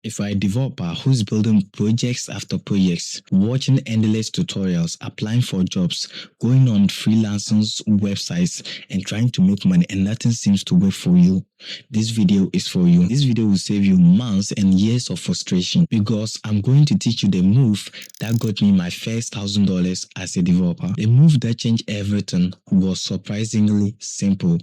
If you're a developer who's building projects after projects, watching endless tutorials, applying for jobs, going on freelancers' websites and trying to make money and nothing seems to work for you, this video is for you. This video will save you months and years of frustration because I'm going to teach you the move that got me my first $1,000 as a developer. The move that changed everything was surprisingly simple.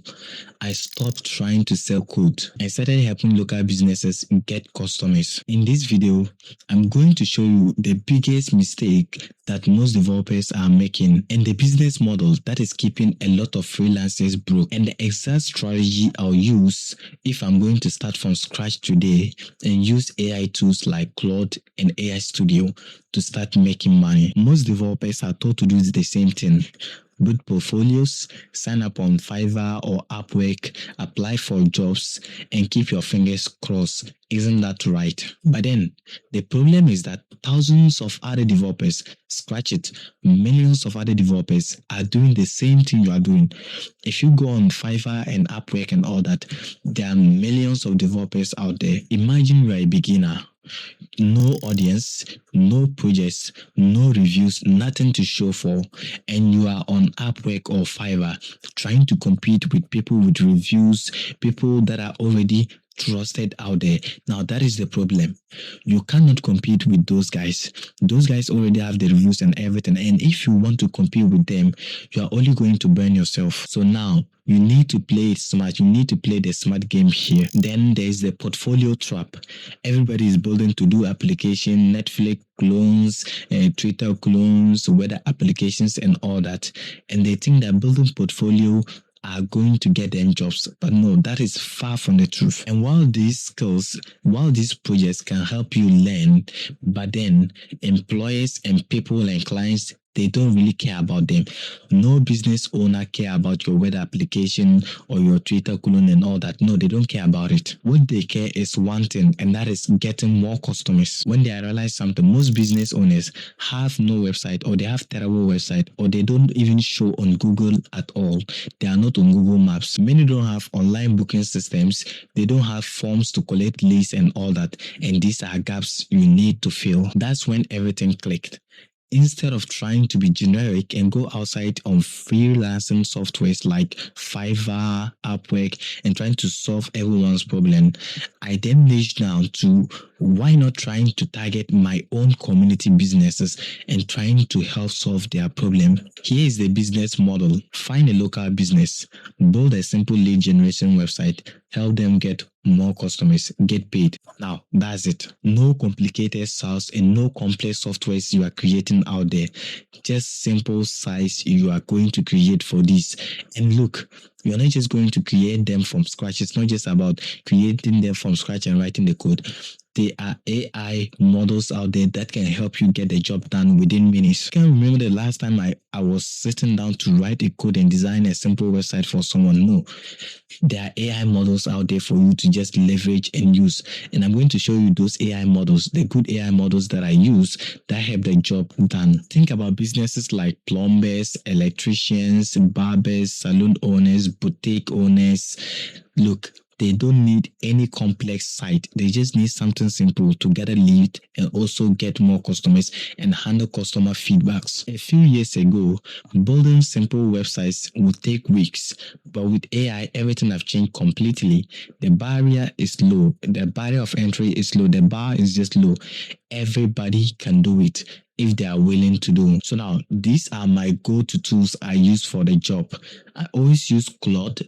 I stopped trying to sell code and started helping local businesses get customers. In this video, I'm going to show you the biggest mistake that most developers are making and the business model that is keeping a lot of freelancers broke, and the exact strategy I'll use if I'm going to start from scratch today and use AI tools like Claude and AI Studio to start making money. Most developers are told to do the same thing. Build portfolios, sign up on Fiverr or Upwork, apply for jobs, and keep your fingers crossed. Isn't that right? But then, the problem is that thousands of other developers, scratch it, millions of other developers are doing the same thing you are doing. If you go on Fiverr and Upwork and all that, there are millions of developers out there. Imagine you're a beginner. No audience, no projects, no reviews, nothing to show for, and you are on Upwork or Fiverr trying to compete with people with reviews, people that are already trusted out there. Now that is the problem. You cannot compete with those guys. Those guys already have the reviews and everything, and if you want to compete with them, you are only going to burn yourself. So now you need to play it smart. You need to play the smart game here. Then there's the portfolio trap. Everybody is building to do application, Netflix clones, Twitter clones, weather applications and all that, and they think that building portfolio are going to get them jobs. But no, that is far from the truth. And while these projects can help you learn, but then employers and people and clients, they don't really care about them. No business owner care about your weather application or your Twitter clone and all that. No, they don't care about it. What they care is one thing, and that is getting more customers. When they realize something, most business owners have no website, or they have terrible website, or they don't even show on Google at all. They are not on Google Maps. Many don't have online booking systems. They don't have forms to collect leads and all that. And these are gaps you need to fill. That's when everything clicked. Instead of trying to be generic and go outside on freelancing softwares like Fiverr, Upwork, and trying to solve everyone's problem, I then niched down to why not trying to target my own community businesses and trying to help solve their problem. Here is the business model. Find a local business, build a simple lead generation website, help them get more customers, get paid. Now, that's it. No complicated SaaS and no complex softwares you are creating out there. Just simple sites you are going to create for this. And look, you're not just going to create them from scratch. It's not just about creating them from scratch and writing the code. There are AI models out there that can help you get the job done within minutes. I can't remember the last time I was sitting down to write a code and design a simple website for someone. No, there are AI models out there for you to just leverage and use. And I'm going to show you those AI models, the good AI models that I use that help the job done. Think about businesses like plumbers, electricians, barbers, salon owners, boutique owners. Look, they don't need any complex site. They just need something simple to get a lead and also get more customers and handle customer feedbacks. A few years ago, building simple websites would take weeks, but with AI, everything has changed completely. The barrier is low. The barrier of entry is low. The bar is just low. Everybody can do it if they are willing to do. So now, these are my go-to tools I use for the job. I always use Claude,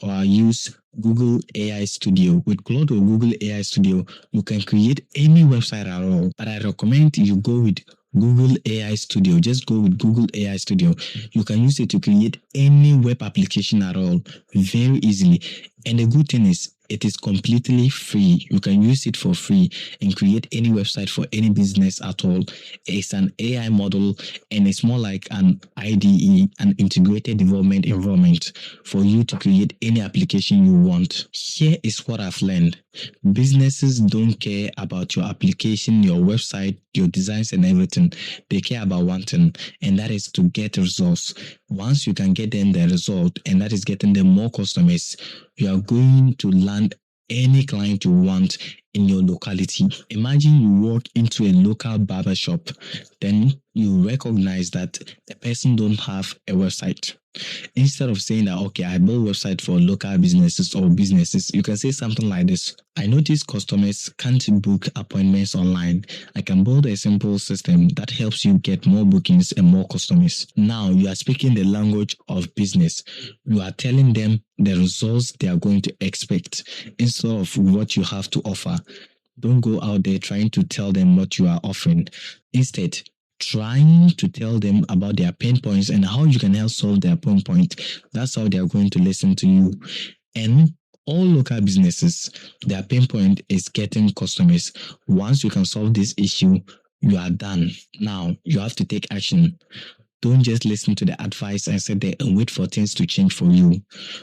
or I use Google AI Studio. With Claude or Google AI Studio, you can create any website at all. But I recommend you go with Google AI Studio. Just go with Google AI Studio. You can use it to create any web application at all very easily. And the good thing is, it is completely free. You can use it for free and create any website for any business at all. It's an AI model and it's more like an IDE, an integrated development environment for you to create any application you want. Here is what I've learned. Businesses don't care about your application, your website, your designs and everything. They care about one thing, and that is to get results. Once you can get them the result, and that is getting them more customers, you are going to land any client you want in your locality. Imagine you walk into a local barber shop, then you recognize that the person don't have a website. Instead of saying that, okay, I build website for local businesses or businesses, you can say something like this. I notice customers can't book appointments online. I can build a simple system that helps you get more bookings and more customers. Now you are speaking the language of business. You are telling them the results they are going to expect instead of what you have to offer. Don't go out there trying to tell them what you are offering. Instead, trying to tell them about their pain points and how you can help solve their pain point. That's how they are going to listen to you. And all local businesses, their pain point is getting customers. Once you can solve this issue, you are done. Now you have to take action. Don't just listen to the advice and sit there and wait for things to change for you.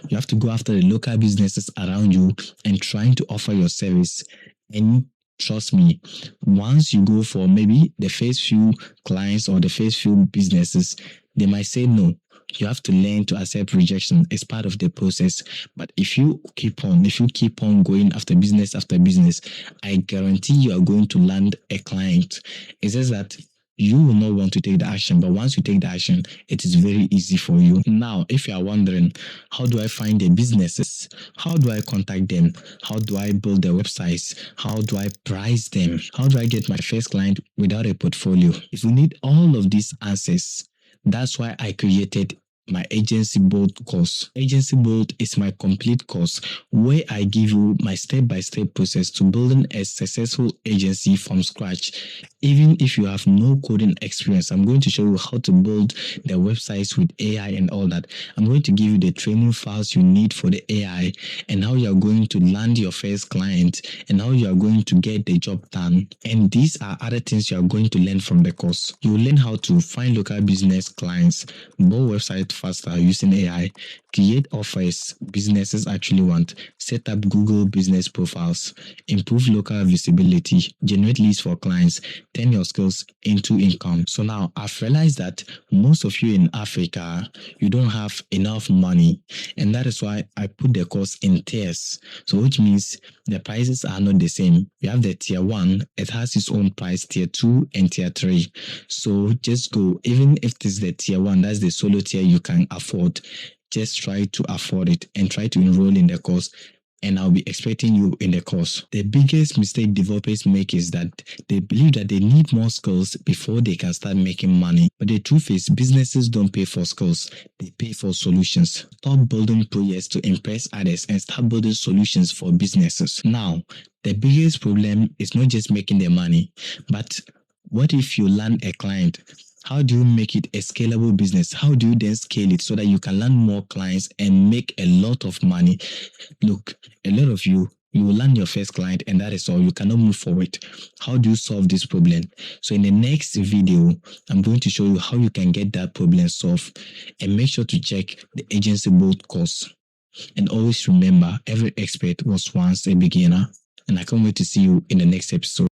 You have to go after the local businesses around you and trying to offer your service. And trust me, once you go for maybe the first few clients or the first few businesses, they might say no. You have to learn to accept rejection. It's part of the process. But if you keep on going after business, I guarantee you are going to land a client. It's just that you will not want to take the action, but once you take the action, it is very easy for you. Now, if you are wondering, how do I find the businesses? How do I contact them? How do I build their websites? How do I price them? How do I get my first client without a portfolio? If you need all of these answers, that's why I created my Agency Build course. Agency Build is my complete course where I give you my step-by-step process to building a successful agency from scratch. Even if you have no coding experience, I'm going to show you how to build the websites with AI and all that. I'm going to give you the training files you need for the AI and how you are going to land your first client and how you are going to get the job done. And these are other things you are going to learn from the course. You will learn how to find local business clients, build websites faster using AI, create offers businesses actually want, set up Google business profiles, improve local visibility, generate leads for clients, turn your skills into income. So now I've realized that most of you in Africa, you don't have enough money, and that is why I put the course in tiers. So which means the prices are not the same. You have the tier 1, it has its own price, tier 2 and tier 3. So just go, even if it is the tier 1, that's the solo tier you can afford, just try to afford it and try to enroll in the course, and I'll be expecting you in the course. The biggest mistake developers make is that they believe that they need more skills before they can start making money. But the truth is, businesses don't pay for skills, they pay for solutions. Stop building projects to impress others and start building solutions for businesses. Now, the biggest problem is not just making the money, but what if you land a client? How do you make it a scalable business? How do you then scale it so that you can land more clients and make a lot of money? Look, a lot of you will land your first client and that is all. You cannot move forward. How do you solve this problem? So in the next video, I'm going to show you how you can get that problem solved, and make sure to check the Agency Build course. And always remember, every expert was once a beginner. And I can't wait to see you in the next episode.